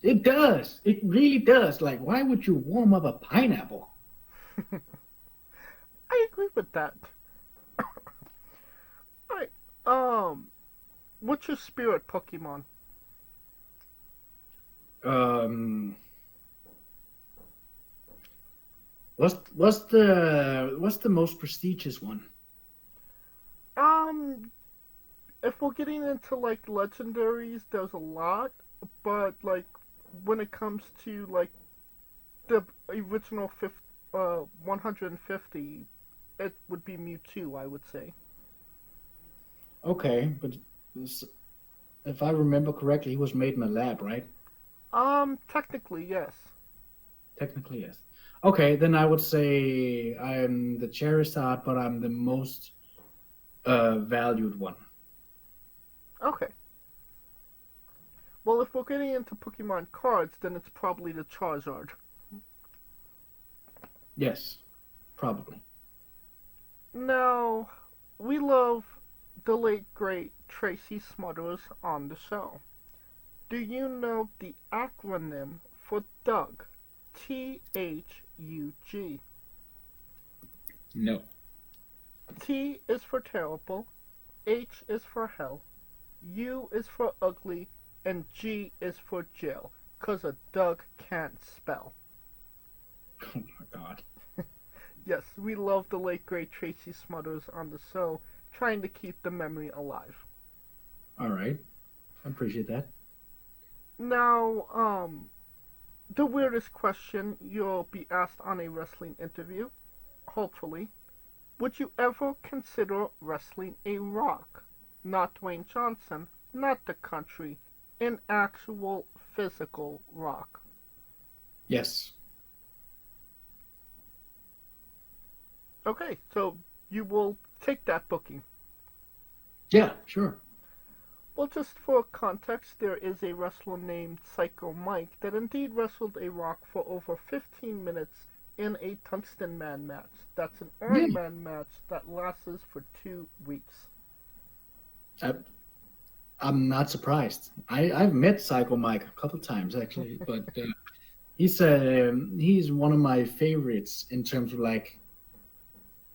It does. It really does. Like, why would you warm up a pineapple? I agree with that. Alright, what's your spirit Pokemon? What's the most prestigious one? If we're getting into like legendaries, there's a lot, but like when it comes to like the original 150, it would be Mewtwo, I would say. Okay, but if I remember correctly, he was made in a lab, right? Technically, yes. Technically, yes. Okay, then I would say I'm the Charizard, but I'm the most valued one. Okay. Well, if we're getting into Pokemon cards, then it's probably the Charizard. Yes, probably. Now, we love the late great Tracy Smothers on the show. Do you know the acronym for Doug? THUG. No. T is for terrible, H is for hell, U is for ugly, and G is for jail, 'cause a Doug can't spell. Oh my god. Yes, we love the late great Tracy Smothers on the show, trying to keep the memory alive. Alright. I appreciate that. Now, the weirdest question you'll be asked on a wrestling interview, hopefully. Would you ever consider wrestling a Rock? Not Dwayne Johnson, not the country, an actual physical Rock. Yes. Okay, so you will take that booking. Yeah, sure. Well, just for context, there is a wrestler named Psycho Mike that indeed wrestled a Rock for over 15 minutes in a Tungsten Man match. That's an Iron Man match that lasts for 2 weeks. I'm not surprised. I've met Psycho Mike a couple times actually, but he's one of my favorites in terms of like,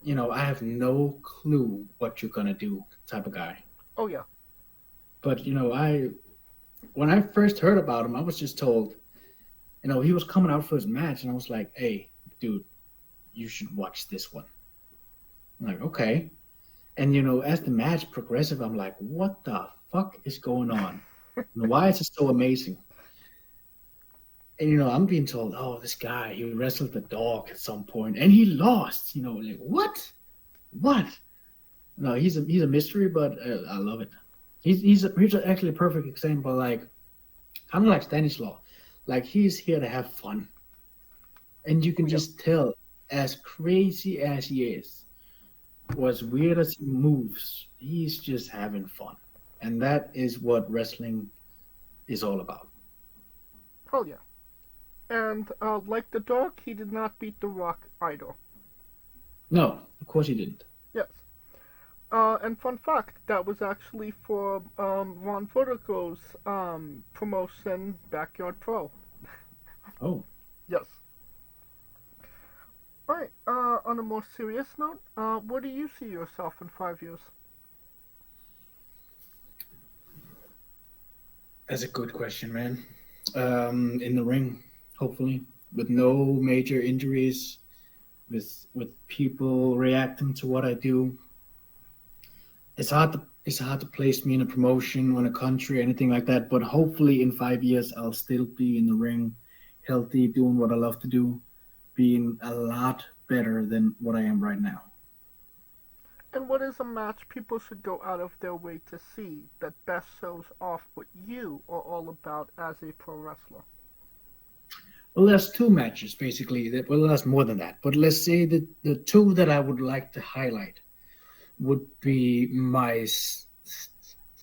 you know, I have no clue what you're gonna do type of guy. Oh yeah. But you know, when I first heard about him, I was just told, you know, he was coming out for his match, and I was like, hey, dude, you should watch this one. I'm like, okay. And you know, as the match progresses, I'm like, what the fuck is going on? And why is it so amazing? And you know, I'm being told, oh, this guy, he wrestled the dog at some point, and he lost. You know, like what? What? No, he's a mystery, but I love it. He's actually a perfect example, like kind of like Stanislaw, like he's here to have fun, and you can just tell, as crazy as he is, or as weird as he moves, he's just having fun, and that is what wrestling is all about. Oh yeah. And like the dog, he did not beat The Rock either. No, of course he didn't. Yes. And fun fact, that was actually for Ron Vertigo's promotion, Backyard Pro. Oh. Yes. Alright, on a more serious note, where do you see yourself in 5 years? That's a good question, man. In the ring, hopefully, with no major injuries, with people reacting to what I do. It's hard to place me in a promotion or in a country, anything like that. But hopefully, in 5 years, I'll still be in the ring, healthy, doing what I love to do, being a lot better than what I am right now. And what is a match people should go out of their way to see that best shows off what you are all about as a pro wrestler? Well, there's 2 matches, basically. Well, there's more than that. But let's say that the 2 that I would like to highlight would be my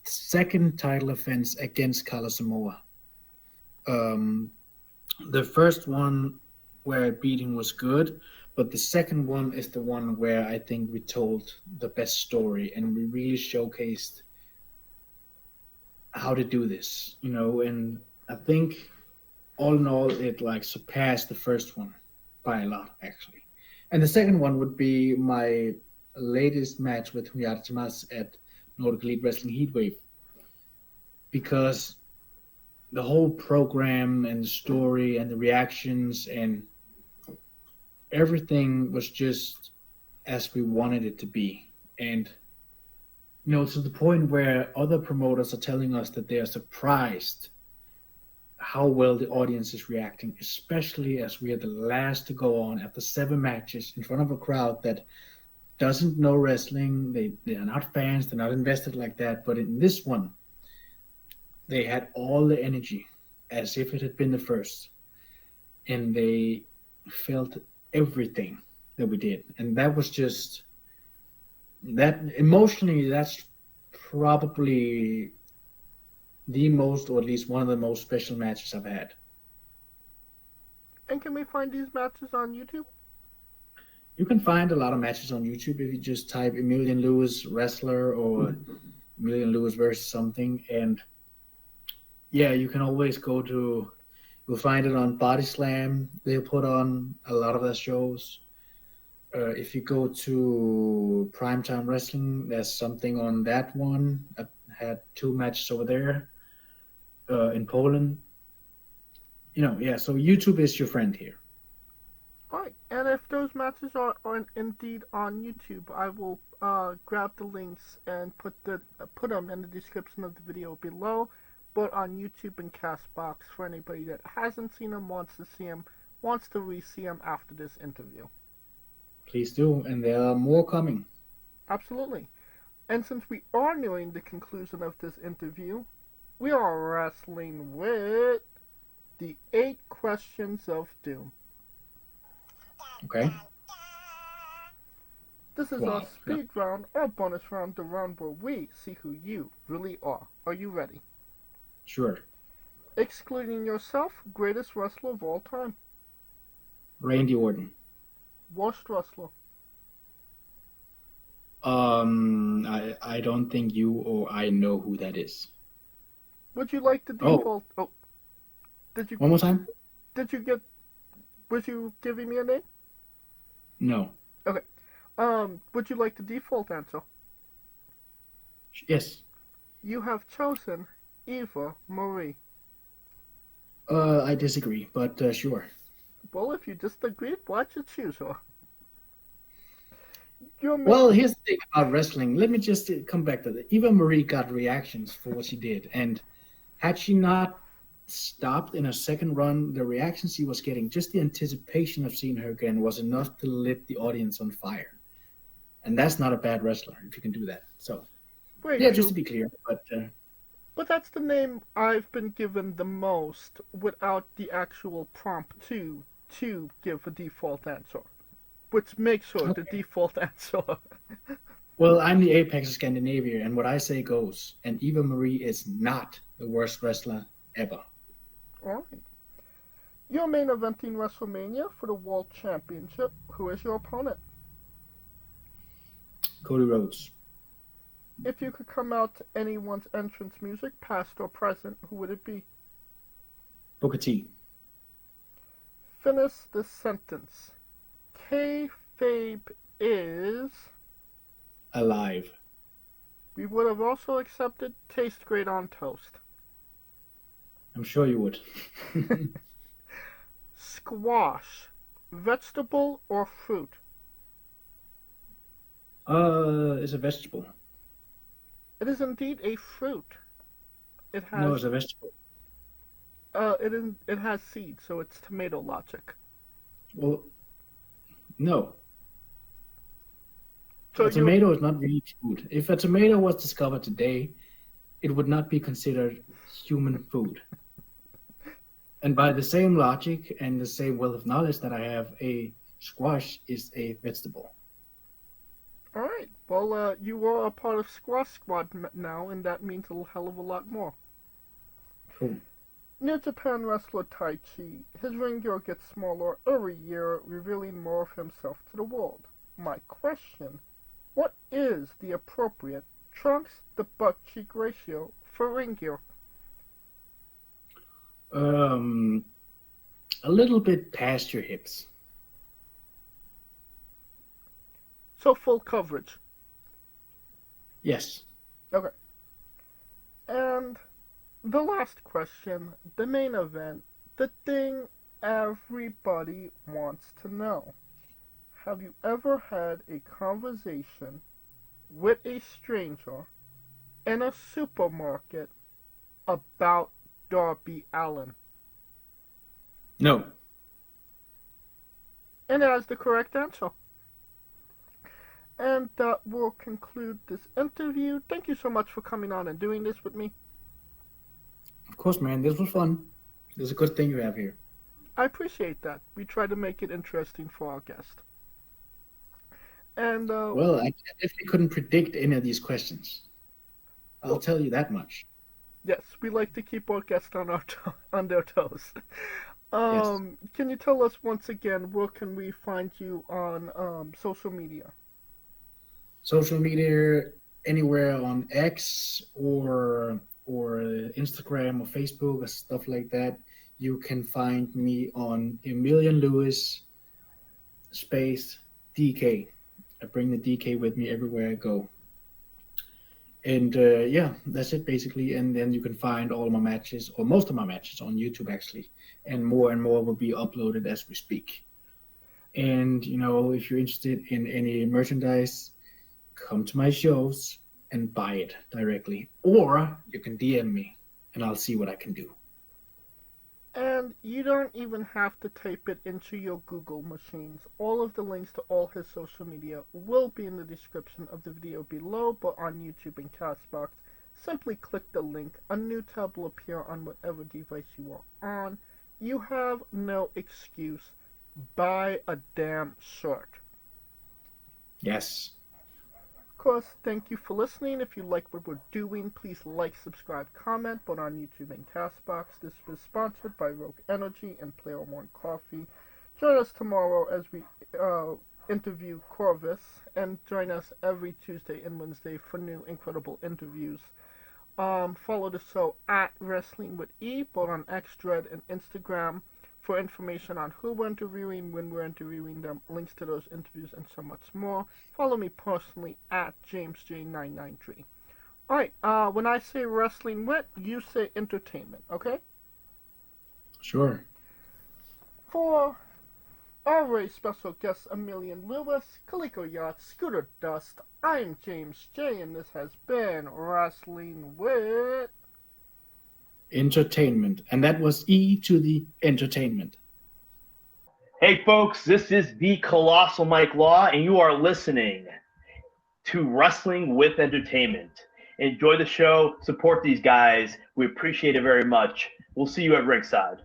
second title offense against Carlos Samoa. The first one where I beat him was good, but the second one is the one where I think we told the best story and we really showcased how to do this, you know, and I think all in all, it like surpassed the first one by a lot, actually. And the second one would be my latest match with Hunyato Tomas at Nordic Elite Wrestling Heatwave, because the whole program and the story and the reactions and everything was just as we wanted it to be. And, you know, to the point where other promoters are telling us that they are surprised how well the audience is reacting, especially as we are the last to go on after 7 matches in front of a crowd that doesn't know wrestling. They are not fans, they're not invested like that. But in this one, they had all the energy as if it had been the first. And they felt everything that we did. And that was just, that emotionally, that's probably the most, or at least one of the most special matches I've had. And can we find these matches on YouTube? You can find a lot of matches on YouTube if you just type Emilian Lewis wrestler or Emilian Lewis versus something. And yeah, you can always go to, you'll find it on Body Slam. They'll put on a lot of their shows. If you go to Primetime Wrestling, there's something on that one. I had 2 matches over there in Poland. So YouTube is your friend here. All right, and if those matches are indeed on YouTube, I will grab the links and put them in the description of the video below, both on YouTube and Castbox for anybody that hasn't seen them, wants to see them, wants to re-see them after this interview. Please do, and there are more coming. Absolutely. And since we are nearing the conclusion of this interview, we are wrestling with the 8 questions of doom. Okay. This is our speed round, or bonus round, the round where we see who you really are. Are you ready? Sure. Excluding yourself, greatest wrestler of all time. Randy Orton. Worst wrestler. I don't think you or I know who that is. Would you like the default? Oh. Did you? One more time? Was you giving me a name? No. Okay. Would you like the default answer? Yes. You have chosen Eva Marie. I disagree, but sure. Well, if you disagreed, why'd you choose her? Well, here's the thing about wrestling. Let me just come back to that. Eva Marie got reactions for what she did, and had she not stopped in her second run, the reactions she was getting, just the anticipation of seeing her again, was enough to lit the audience on fire. And that's not a bad wrestler if you can do that. So, just to be clear, But that's the name I've been given the most without the actual prompt to give a default answer, which makes her the default answer. Well, I'm the apex of Scandinavia, and what I say goes. And Eva Marie is not the worst wrestler ever. All right. You're main eventing WrestleMania for the World Championship. Who is your opponent? Cody Rhodes. If you could come out to anyone's entrance music, past or present, who would it be? Booker T. Finish the sentence. Kayfabe is... alive. We would have also accepted taste great on toast. I'm sure you would. Squash. Vegetable or fruit? It's a vegetable. It is indeed a fruit. It has... No, it's a vegetable. It has seeds, so it's tomato logic. Well, no. So a tomato is not really food. If a tomato was discovered today, it would not be considered human food. And by the same logic and the same wealth of knowledge that I have, a squash is a vegetable. All right. Well, you are a part of Squash Squad now, and that means a hell of a lot more. Cool. New Japan wrestler Taichi. His ring gear gets smaller every year, revealing more of himself to the world. My question, what is the appropriate trunks to butt cheek ratio for ring gear? A little bit past your hips. So full coverage. Yes. Okay. And the last question, the main event, the thing everybody wants to know. Have you ever had a conversation with a stranger in a supermarket about Darby Allin? No. And that is the correct answer. And that will conclude this interview. Thank you so much for coming on and doing this with me. Of course, man. This was fun. This is a good thing you have here. I appreciate that. We try to make it interesting for our guest. And well, I definitely couldn't predict any of these questions. I'll tell you that much. Yes, we like to keep our guests on their toes. Can you tell us once again where can we find you on social media? Social media, anywhere on X or Instagram or Facebook or stuff like that. You can find me on Emilian Lewis space DK. I bring the DK with me everywhere I go. And yeah, that's it basically. And then you can find all my matches, or most of my matches, on YouTube actually. And more will be uploaded as we speak. And, you know, if you're interested in any merchandise, come to my shows and buy it directly. Or you can DM me and I'll see what I can do. And you don't even have to type it into your Google machines. All of the links to all his social media will be in the description of the video below, but on YouTube and Castbox, simply click the link. A new tab will appear on whatever device you are on. You have no excuse. Buy a damn shirt. Yes. Of course, thank you for listening. If you like what we're doing, please like, subscribe, comment, both on YouTube and Castbox. This was sponsored by Rogue Energy and Player One Coffee. Join us tomorrow as we interview Corvus, and join us every Tuesday and Wednesday for new incredible interviews. Follow the show at Wrestling with E, both on Xthread and Instagram, for information on who we're interviewing, when we're interviewing them, links to those interviews, and so much more. Follow me personally at JamesJ993. Alright, when I say wrestling wit, you say entertainment, okay? Sure. For our very special guest, Emilian Lewis, Kaliko Yacht, Scooter Dust, I'm James J, and this has been Wrestling Wit Entertainment. And that was E to the entertainment. Hey folks, this is the Colossal Mike Law, and you are listening to Wrestling with Entertainment. Enjoy the show, support these guys. We appreciate it very much. We'll see you at ringside.